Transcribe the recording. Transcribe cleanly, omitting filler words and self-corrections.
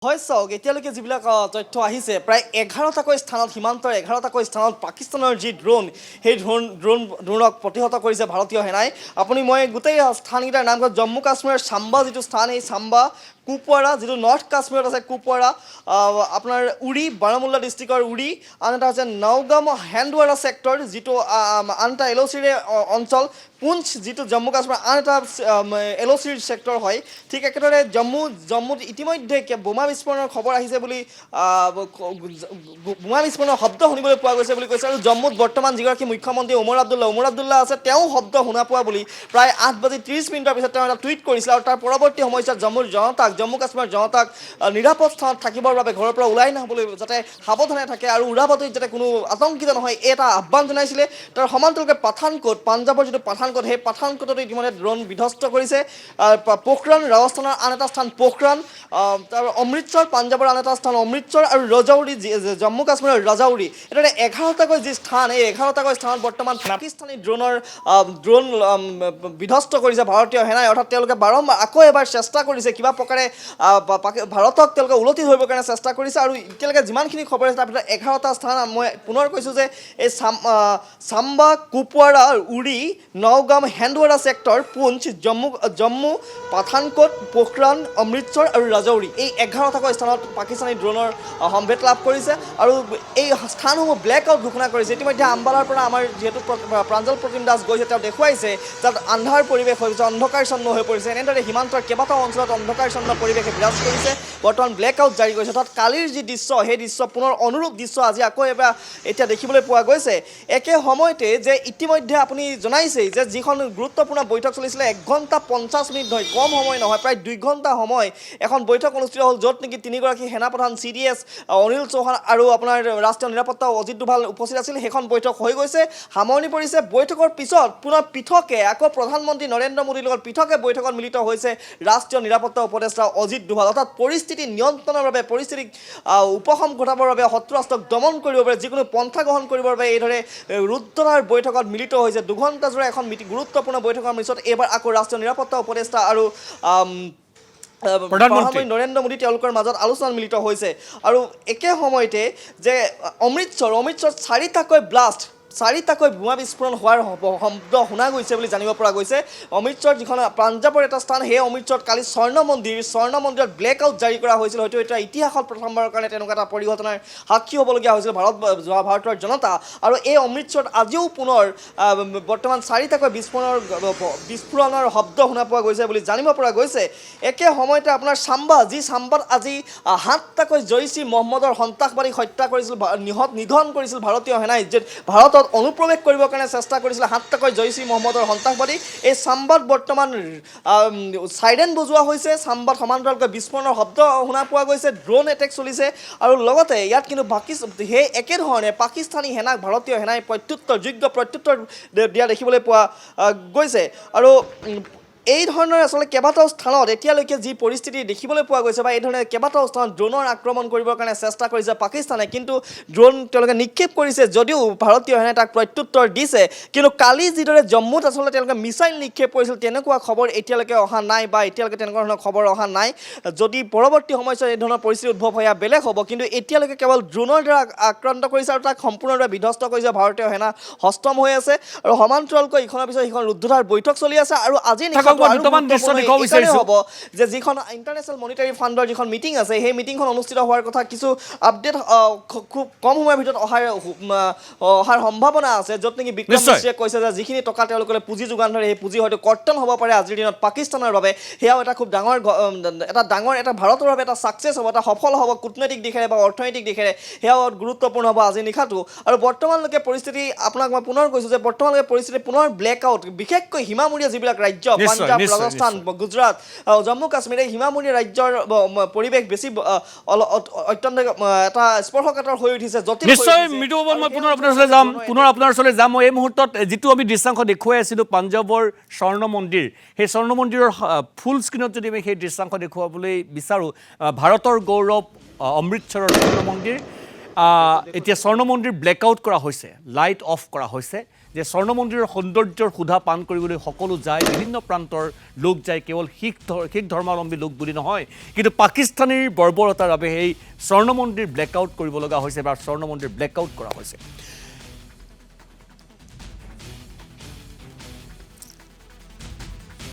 হয় চাওক এতিয়ালৈকে যিবিলাক তথ্য আহিছে প্ৰায় 11টাকৈ স্থানত সীমান্তৰ 11টাকৈ স্থানত পাকিস্তানৰ যি ড্ৰোন সেই ড্ৰোনক প্ৰতিহত কৰিছে ভাৰতীয় সেনাই মই গোটেই স্থানকেইটাৰ নাম কওঁ জম্মু কাশ্মীৰৰ চাম্বা যিটো স্থান এই চাম্বা কুপৱাৰা যিটো নৰ্থ কাশ্মীৰত আছে কুপৱাৰা আপোনাৰ উৰি বাৰামুল্লা ডিষ্ট্ৰিক্টৰ উৰি আন এটা হৈছে নওগাম হেণ্ডৱাৰা ছেক্টৰ যিটো আন এটা এল'চিৰে অঞ্চল পুঞ্চ যিটো জম্মু কাশ্মীৰ আন এটা এল'চিৰ ছেক্টৰ হয় ঠিক একেদৰে জম্মুত ইতিমধ্যে বোমা বিস্ফোৰণৰ খবৰ আহিছে বুলি বোমা বিস্ফোৰণৰ শব্দ শুনিবলৈ পোৱা গৈছে বুলি কৈছে আৰু জম্মুত বৰ্তমান যিগৰাকী মুখ্যমন্ত্ৰী ওমৰ আব্দুল্লা আছে তেওঁ শব্দ শুনা পোৱা বুলি প্ৰায় 8:30 পিছত তেওঁ এটা টুইট কৰিছিল আৰু তাৰ পৰৱৰ্তী সময়ছোৱাত জম্মু কাশ্মীৰৰ জনতাক নিৰাপদ স্থানত থাকিবৰ বাবে ঘৰৰ পৰা ওলাই নাহিবলৈ যাতে সাৱধানে থাকে আৰু উৰাবাতৰিত যাতে কোনো আতংকিত নহয় এটা আহ্বান জনাইছিলে তাৰ সমান্তৰালকৈ পাঠানকোট পাঞ্জাৱৰ যিটো পাঠানকোট সেই পাঠানকোটত ইতিমধ্যে ড্ৰোন বিধ্বস্ত কৰিছে পোখৰাণ ৰাজস্থানৰ আন এটা স্থান পোখৰাণ তাৰ অমৃতসৰ পাঞ্জাৱৰ আন এটা স্থান অমৃতসৰ আৰু ৰজৌৰি জম্মু কাশ্মীৰৰ ৰজৌৰি এনেদৰে 11টাকৈ যি স্থান এই 11টাকৈ স্থানত বৰ্তমান পাকিস্তানী ড্ৰোন বিধ্বস্ত কৰিছে ভাৰতীয় সেনাই অৰ্থাৎ তেওঁলোকে বাৰম্বাৰ আকৌ এবাৰ চেষ্টা কৰিছে কিবা প্ৰকাৰে ভাৰতক তেওঁলোকে ওলটি ধৰিবৰ কাৰণে চেষ্টা কৰিছে আৰু এতিয়ালৈকে যিমানখিনি খবৰ আছে তাৰ ভিতৰত 11টা স্থান মই পুনৰ কৈছোঁ যে এই চাম্বা কুপৱাৰা উৰি নওগাম হেণ্ডৱাৰা ছেক্টৰ পুঞ্চ জম্মু পাঠানকোট পোখৰাণ অমৃতসৰ আৰু ৰাজৌৰি এই 11টাকৈ স্থানত পাকিস্তানী ড্ৰোনৰ সম্ভেদ লাভ কৰিছে আৰু এই স্থানসমূহ ব্লেক আউট ঘোষণা কৰিছে ইতিমধ্যে আম্বালাৰ পৰা আমাৰ যিহেতু প্ৰাঞ্জল প্ৰতিম দাস গৈছে তেওঁ দেখুৱাইছে তাত আন্ধাৰ পৰিৱেশ হৈ গৈছে অন্ধকাৰচ্ছন্ন হৈ পৰিছে এনেদৰে সীমান্তৰ কেইবাটাও অঞ্চলত অন্ধকাৰচ্ছন্ন পৰিৱেশে বিৰাজ কৰিছে বৰ্তমান ব্লেক আউট জাৰি কৰিছে অৰ্থাৎ কালিৰ যি দৃশ্য সেই দৃশ্য পুনৰ অনুৰূপ দৃশ্য আজি আকৌ এবাৰ এতিয়া দেখিবলৈ পোৱা গৈছে একে সময়তে যে ইতিমধ্যে আপুনি জনাইছেই যে যিখন গুৰুত্বপূৰ্ণ বৈঠক চলিছিলে 1:50 ধৰি কম সময় নহয় প্ৰায় 2 ঘণ্টা সময় এখন বৈঠক অনুষ্ঠিত হ'ল য'ত নেকি তিনিগৰাকী সেনাপ্ৰধান CDS অনিল চৌহান আৰু আপোনাৰ ৰাষ্ট্ৰীয় নিৰাপত্তা অজিত ডোভাল উপস্থিত আছিল সেইখন বৈঠক হৈ গৈছে সামৰণি পৰিছে বৈঠকৰ পিছত পুনৰ পৃথকে আকৌ প্ৰধানমন্ত্ৰী নৰেন্দ্ৰ মোদীৰ লগত পৃথকে বৈঠকত মিলিত হৈছে ৰাষ্ট্ৰীয় নিৰাপত্তা উপদেষ্টা অজিত ডোভাল অৰ্থাৎ পৰিস্থিতি নিয়ন্ত্ৰণৰ বাবে পৰিস্থিতিক উপশম ঘটাবৰ বাবে শত্ৰুৰাষ্ট্ৰক দমন কৰিবৰ বাবে যিকোনো পন্থা গ্ৰহণ কৰিবৰ বাবে এইদৰে ৰুদ্ধতাৰ বৈঠকত মিলিত হৈছে দুঘণ্টাজোৰা এখন গুৰুত্বপূৰ্ণ বৈঠকৰ পিছত এইবাৰ আকৌ ৰাষ্ট্ৰীয় নিৰাপত্তা উপদেষ্টা আৰু প্ৰধানমন্ত্ৰী নৰেন্দ্ৰ মোদী তেওঁলোকৰ মাজত আলোচনাত মিলিত হৈছে আৰু একে সময়তে যে অমৃতসৰ 4টাকৈ বোমা বিস্ফোৰণ হোৱাৰ শব্দ শুনা গৈছে বুলি জানিব পৰা গৈছে অমৃতসৰ যিখন পাঞ্জাৱৰ এটা স্থান সেই অমৃতসৰত কালি স্বৰ্ণ মন্দিৰত ব্লেক আউট জাৰি কৰা হৈছিল হয়তো এটা ইতিহাসত প্ৰথমবাৰৰ কাৰণে তেনেকুৱা এটা পৰিঘটনাৰ সাক্ষী হ'বলগীয়া হৈছিল ভাৰতৰ জনতা আৰু এই অমৃতসৰত আজিও পুনৰ বৰ্তমান 4টাকৈ বিস্ফোৰণৰ শব্দ শুনা পোৱা গৈছে বুলি জানিব পৰা গৈছে একে সময়তে আপোনাৰ চাম্বাত আজি 7টাকৈ জৈচ-ই মহম্মদৰ সন্ত্ৰাসবাদীক হত্যা কৰিছিল নিধন কৰিছিল ভাৰতীয় সেনাই যে ভাৰতত অনুপ্ৰৱেশ কৰিবৰ কাৰণে চেষ্টা কৰিছিল 7টাকৈ জৈচ-ই মহম্মদৰ সন্ত্ৰাসবাদী এই চাম্বাত বৰ্তমান চাইৰেন বজোৱা হৈছে চাম্বাত সমান্তৰালকৈ বিস্ফোৰণৰ শব্দ শুনা পোৱা গৈছে ড্ৰোন এটেক চলিছে আৰু লগতে ইয়াত কিন্তু সেই একেধৰণে পাকিস্তানী সেনাক ভাৰতীয় সেনাই যোগ্য প্ৰত্যুত্তৰ দিয়া দেখিবলৈ পোৱা গৈছে আৰু এই ধৰণৰ আসলে কেইবাটাও স্থানত এতিয়ালৈকে যি পৰিস্থিতি দেখিবলৈ পোৱা গৈছে বা এই ধৰণে কেইবাটাও স্থানত ড্ৰোনৰ আক্ৰমণ কৰিবৰ কাৰণে চেষ্টা কৰিছে পাকিস্তানে কিন্তু ড্ৰোন তেওঁলোকে নিক্ষেপ কৰিছে যদিও ভাৰতীয় সেনাই তাক প্ৰত্যুত্তৰ দিছে কিন্তু কালি যিদৰে জম্মুত আচলতে তেওঁলোকে মিছাইল নিক্ষেপ কৰিছিল তেনেকুৱা খবৰ এতিয়ালৈকে অহা নাই বা এতিয়ালৈকে তেনেকুৱা ধৰণৰ খবৰ অহা নাই যদি পৰৱৰ্তী সময়ছোৱাত এই ধৰণৰ পৰিস্থিতি উদ্ভৱ হয় বেলেগ হ'ব কিন্তু এতিয়ালৈকে কেৱল ড্ৰোনৰ দ্বাৰা আক্ৰান্ত কৰিছে আৰু তাক সম্পূৰ্ণৰূপে বিধ্বস্ত কৰিছে ভাৰতীয় সেনা হস্তম হৈ আছে আৰু সমান্তৰালকৈ ইখনৰ পিছত সিখন ৰুদ্ধতাৰ বৈঠক চলি আছে আৰু আজি হ'ব যে যিখন ইণ্টাৰনেশ্যনেল মনিটাৰী ফাণ্ডৰ যিখন মিটিং আছে সেই মিটিংখন অনুষ্ঠিত হোৱাৰ কথা কিছু আপডেট খুব কম সময়ৰ ভিতৰত অহাৰ সম্ভাৱনা আছে য'ত নেকি বিক্ৰম মিশ্ৰে কৈছে যে যিখিনি টকা তেওঁলোকে পুঁজি যোগান ধৰে সেই পুঁজি হয়তো কৰ্তন হ'ব পাৰে আজিৰ দিনত পাকিস্তানৰ বাবে সেয়াও এটা খুব ডাঙৰ এটা ভাৰতৰ বাবে এটা ছাকচেছ হ'ব এটা সফল হ'ব কূটনৈতিক দিশেৰে বা অৰ্থনৈতিক দিশেৰে সেয়াও গুৰুত্বপূৰ্ণ হ'ব আজি নিশাটো আৰু বৰ্তমানলৈকে পৰিস্থিতি আপোনাক মই পুনৰ কৈছোঁ যে বৰ্তমানলৈকে পৰিস্থিতি পুনৰ ব্লেক আউট বিশেষকৈ সীমামূৰীয়া যিবিলাক ৰাজ্য পাঞ্জাৱ ৰাজস্থান গুজৰাট জম্মু কাশ্মীৰ এই সীমামূৰীয়া ৰাজ্যৰ পৰিৱেশ বেছি অত্যন্ত এটা স্পৰ্শকাতৰ হৈ উঠিছে নিশ্চয় মৃদুপৱন মই পুনৰ আপোনাৰ ওচৰলৈ যাম মই এই মুহূৰ্তত যিটো আমি দৃশ্যাংশ দেখুৱাই আছিলোঁ পাঞ্জাৱৰ স্বৰ্ণ মন্দিৰ সেই স্বৰ্ণ মন্দিৰৰ ফুল স্ক্ৰীণত যদি আমি সেই দৃশ্যাংশ দেখুৱাবলৈ বিচাৰোঁ ভাৰতৰ গৌৰৱ অমৃতসৰৰ স্বৰ্ণ মন্দিৰ এতিয়া স্বৰ্ণ মন্দিৰ ব্লেক আউট কৰা হৈছে লাইট অফ কৰা হৈছে যে স্বৰ্ণ মন্দিৰৰ সৌন্দৰ্যৰ সুধা পান কৰিবলৈ সকলো যায়, বিভিন্ন প্ৰান্তৰ লোক যায়, কেৱল শিখ ধৰ্মাৱলম্বী লোক বুলি নহয়, কিন্তু পাকিস্তানীৰ বৰ্বৰতাৰ বাবে সেই স্বৰ্ণ মন্দিৰ ব্লেকআউট কৰিব লগা হৈছে বা স্বৰ্ণ মন্দিৰ ব্লেকআউট কৰা হৈছে।